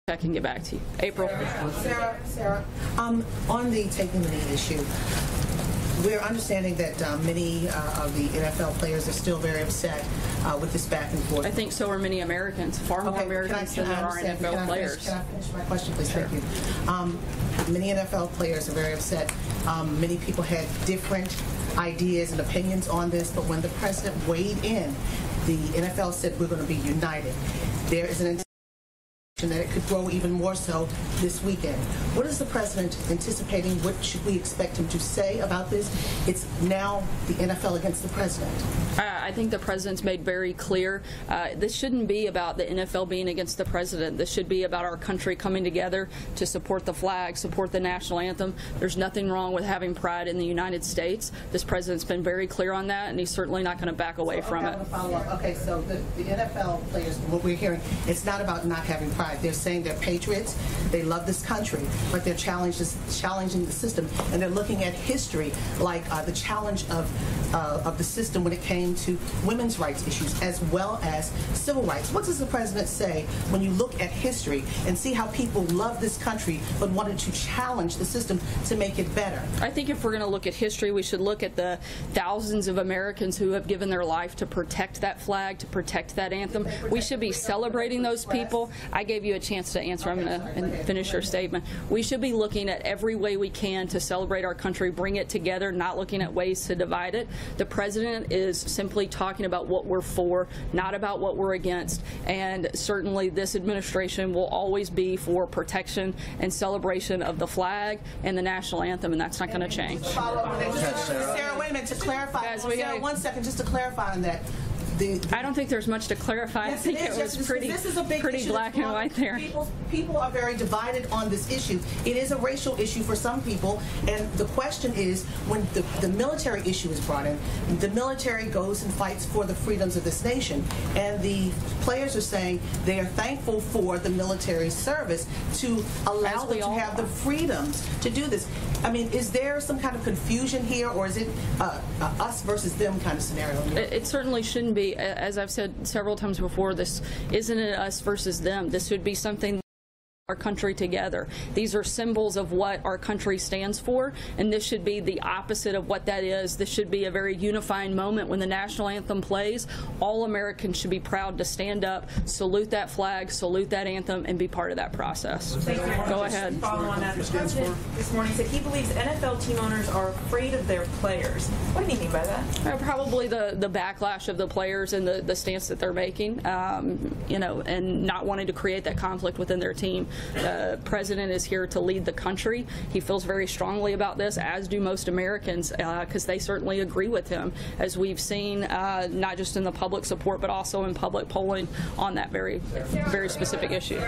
I can get back to you. April. Sarah, on the taking the knee issue, we're understanding that many of the NFL players are still very upset with this back and forth. I think so are many Americans, far more Americans than there are NFL players. Can I finish my question, please? Sure. Thank you. Many NFL players are very upset. Many people had different ideas and opinions on this, but when the president weighed in, the NFL said we're going to be united. There is an that it could grow even more so this weekend. What is the president anticipating? What should we expect him to say about this? It's now the NFL against the president. I think the president's made very clear this shouldn't be about the NFL being against the president. This should be about our country coming together to support the flag, support the national anthem. There's nothing wrong with having pride in the United States. This president's been very clear on that, and he's certainly not going to back away from it. Follow up. Okay, so the NFL players, what we're hearing, it's not about not having pride. They're saying they're patriots, they love this country, but they're challenging the system, and they're looking at history like the challenge of the system when it came to women's rights issues as well as civil rights. What does the president say when you look at history and see how people love this country but wanted to challenge the system to make it better? I think if we're going to look at history, we should look at the thousands of Americans who have given their life to protect that flag, to protect that anthem. We should be celebrating those people. I gave you a chance to answer. I'm going to finish your statement. We should be looking at every way we can to celebrate our country, bring it together, not looking at ways to divide it. The president is simply talking about what we're for, not about what we're against, and certainly this administration will always be for protection and celebration of the flag and the national anthem, and that's not going to change. Sarah, wait a minute, to clarify. Guys, Sarah, 1 second, just to clarify on that. I don't think there's much to clarify. Yes, I think it was pretty black and white there. People are very divided on this issue. It is a racial issue for some people, and the question is, when the military issue is brought in, the military goes and fights for the freedoms of this nation, and the players are saying they are thankful for the military service to allow them to have the freedoms to do this. I mean, is there some kind of confusion here, or is it us versus them kind of scenario? It certainly shouldn't be. As I've said several times before, this isn't an us versus them. This should be something our country together. These are symbols of what our country stands for, and this should be the opposite of what that is. This should be a very unifying moment when the national anthem plays. All Americans should be proud to stand up, salute that flag, salute that anthem, and be part of that process. Go ahead. Follow on that. The president this morning said he believes NFL team owners are afraid of their players. What do you mean by that? Probably the backlash of the players and the stance that they're making, you know, and not wanting to create that conflict within their team. The president is here to lead the country. He feels very strongly about this, as do most Americans, because they certainly agree with him, as we've seen not just in the public support but also in public polling on that very specific issue.